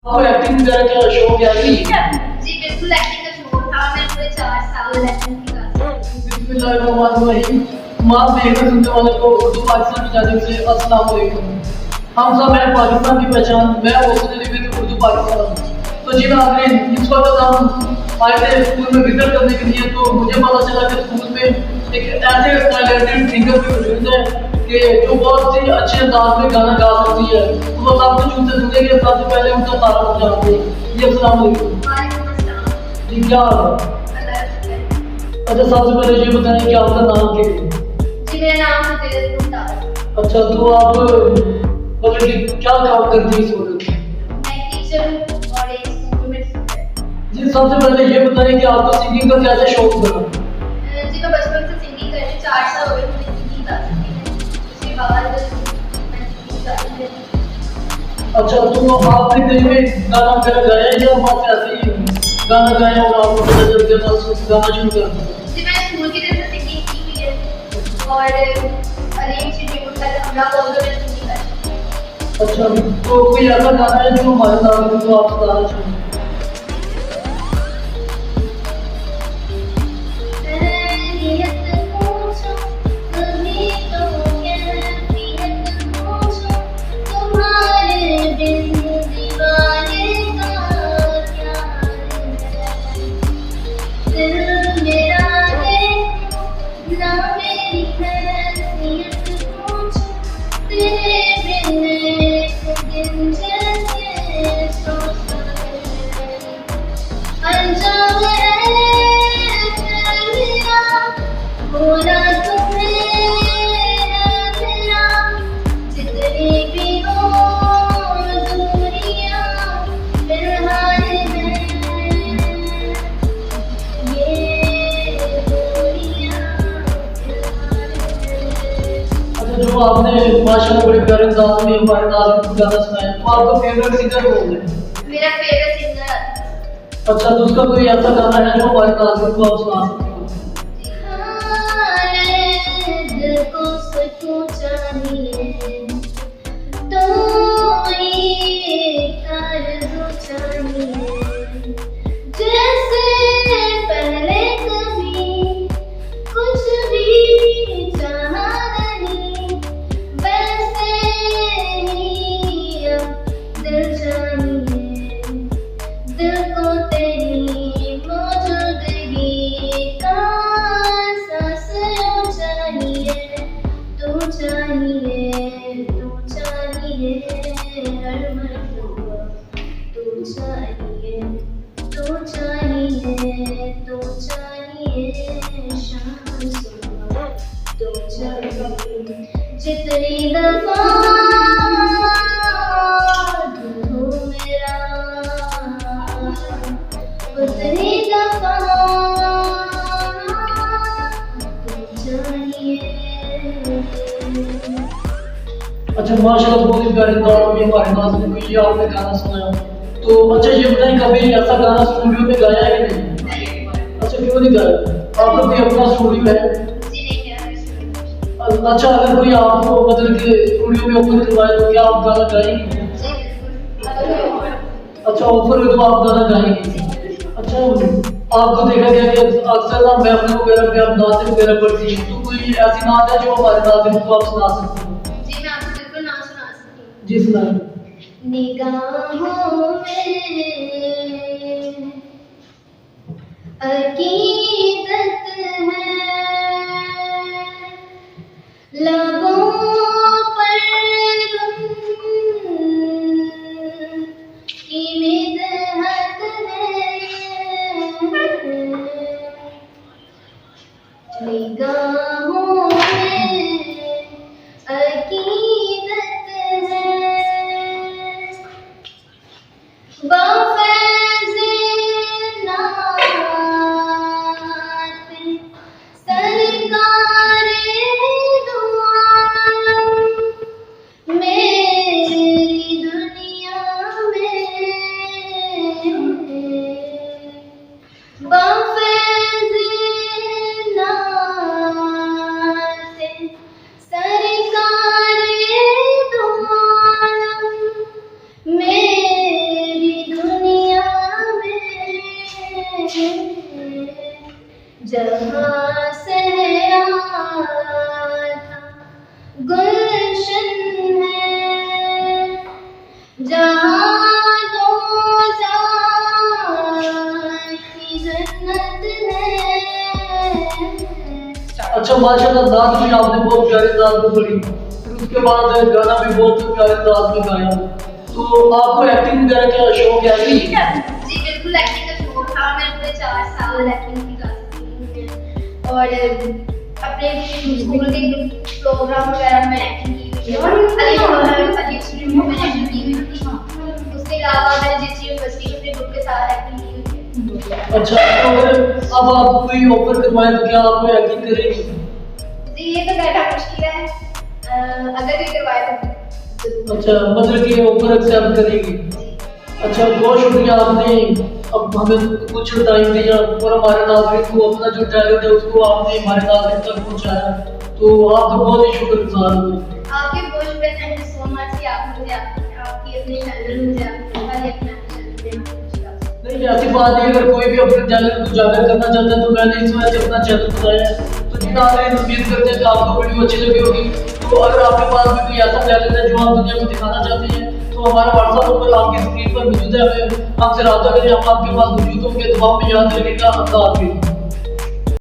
आपको एक्टिंग वगैरह का शौक है जी बिल्कुल, एक्टिंग का शौक था। मैं पूरे 4 साल एक्टिंग की क्लास में। बिस्मिल्लाहिर्रहमानिर्रहीम। माफ देखने सुनने वाले को उर्दू पाकिस्तान की जानिब से अस्सलाम वालेकुम। हम सब मैं पाकिस्तान की पहचान, मैं हौसले निवित उर्दू पाकिस्तान। तो जी मैं आपने इस वक्त हम आए थे स्कूल में विजिट करने के लिए, तो मुझे पता चला कि स्कूल में एक ऐसे टैलेंटेड सिंगर भी मौजूद है कि जो बहुत ही अच्छे अंदाज में गाना गा सकती है। तो वो सब कुछ उनसे सुनेंगे। सबसे पहले उनका तारुफ जानते हैं। जी अस्सलाम वालेकुम। वालेकुम अस्सलाम। जी क्या हाल है? अल्लाह का शुक्र है। अच्छा सबसे पहले ये बताएं कि आपका नाम क्या है? जी मेरा नाम है दिलो। अच्छा तो आप मतलब कि क्या काम करती है इस वक्त? मैं टीचर हूँ और एक स्कूल में टीचर हूँ। जी सबसे पहले ये बताएं कि आपको सिंगिंग का कैसे शौक बना? जी मैं बचपन से सिंगिंग कर रही हूँ। 4 साल हो गए मुझे सिंगिंग गाती है। उसके बाद मैं सिंगिंग गाती हूँ। अच्छा तो आपने कहीं में गाना वगैरह गाया है या बस ऐसे ही गाना गाया और आपको पता चल गया बस गाना शुरू कर दिया? जी मैं स्कूल की तरफ से सिंगिंग की हुई है और अली इंस्टीट्यूट का हमरा बोल दो मैं सिंगिंग करती हूँ। अच्छा तो कोई ऐसा गाना है जो हमारे नाम को आप बताना चाहें? जो आपने माशाल्लाह बड़े प्यारे अंदाज में हमारे नाज़रीन को गाना सुनाया, तो आपका फेवरेट सिंगर कौन है? मेरा फेवरेट सिंगर अच्छा तो उसका कोई ऐसा गाना है जो हमारे नाज़रीन को आप सुना सकते हो? दिल को सुकून चाहिए तो ये आरज़ू चाहिए। जैसे पहले कभी कुछ भी चाहा नहीं, वैसे ही अब दिल चाहिए। दिल को तेरी मौजूदगी का एहसास चाहिए। तू चाहिए, तू चाहिए हर मर्तबा। तू चाहिए, तू चाहिए, तू चाहिए शाम सुबह। तू चाहिए जितनी दफा तू हो मेरा, उतनी दफा तू चाहिए। अच्छा माशाल्लाह बहुत ही प्यारे अंदाज में हमारे नाज़रीन को ये आपने गाना सुनाया। तो अच्छा ये बताएं कभी ऐसा गाना स्टूडियो में गाया है कि नहीं? अच्छा क्यों नहीं गाया? आपका कोई अपना स्टूडियो है? जी नहीं मेरा। अच्छा अगर कोई आपको मतलब कि स्टूडियो में ओपन करवाए तो क्या आप गाना गाएंगे? जी बिल्कुल। अच्छा ऑफर है तो आप गाना गाएंगे? अच्छा आपको देखा गया कि अक्सर ना महफिल वगैरह पे आप नाते वगैरह पढ़ती हैं, तो कोई ऐसी नात है जो हमारे नाज़रीन को आप सुना सकते हो? जी मैं आपको बिल्कुल नाम सुना सकती हूँ। जी सुनाइए। निगाहों में अकीदत है, लबों पर की मिदहत है। निगाहों में अकीदत है, बाफ़ैज़े नात सरकारे दो आलम मेरी दुनिया में। बाफ़ैज़े नात सरकारे दो आलम मेरी माशाल्लाह नात भी आपने बहुत प्यारे अंदाज में पढ़ी, फिर उसके बाद गाना भी बहुत प्यारे अंदाज में गाया। तो आपको एक्टिंग वगैरह का शौक है? ठीक है जी, बिल्कुल एक्टिंग का शौक था। मैं पूरे 4 साल एक्टिंग की करती हूँ और अपने स्कूल के प्रोग्राम वगैरह में एक्टिंग की हुई है। अली स्ट्रीम में मैंने एक्टिंग की हुई थी। उसके अलावा मैंने जिस यूनिवर्सिटी में अपने ग्रुप के साथ एक्टिंग की हुई है। अच्छा, तो अगर अब आप कोई ऑफर करवाएं तो क्या आप एक्टिंग करेंगे? जी, ये तो कहना मुश्किल है, अगर ये करवाए तो। अच्छा, मतलब कि ऑफर एक्सेप्ट करेंगे। अच्छा, बहुत शुक्रिया, आपने अब हमें कुछ टाइम दिया और हमारे नागरिक को अपना जो टैलेंट है उसको आपने हमारे नागरिक तक पहुंचाया, तो आपका बहुत ही शुक्रगुजार हूँ। आपके बहुत शुक्रिया, थैंक यू सो मच कि आप मुझे आपकी अपने चैनल मुझे अपना चैनल देना। नहीं, ऐसी बात नहीं, अगर कोई भी अपने चैनल को उजागर करना चाहता है तो मैंने इस वजह से अपना चैनल बनाया है। तो जी नाज़रीन, उम्मीद करते हैं कि आपको वीडियो अच्छी लगी होगी। तो अगर आपके पास भी कोई ऐसा टैलेंट है जो आप दुनिया को दिखाना चाहते हैं तो हमारा व्हाट्सएप नंबर आपकी स्क्रीन पर मौजूद है, हमसे रब्ता करें, हम आपके पास मौजूद होंगे। दुआ में याद रखिएगा। अल्लाह हाफिज़।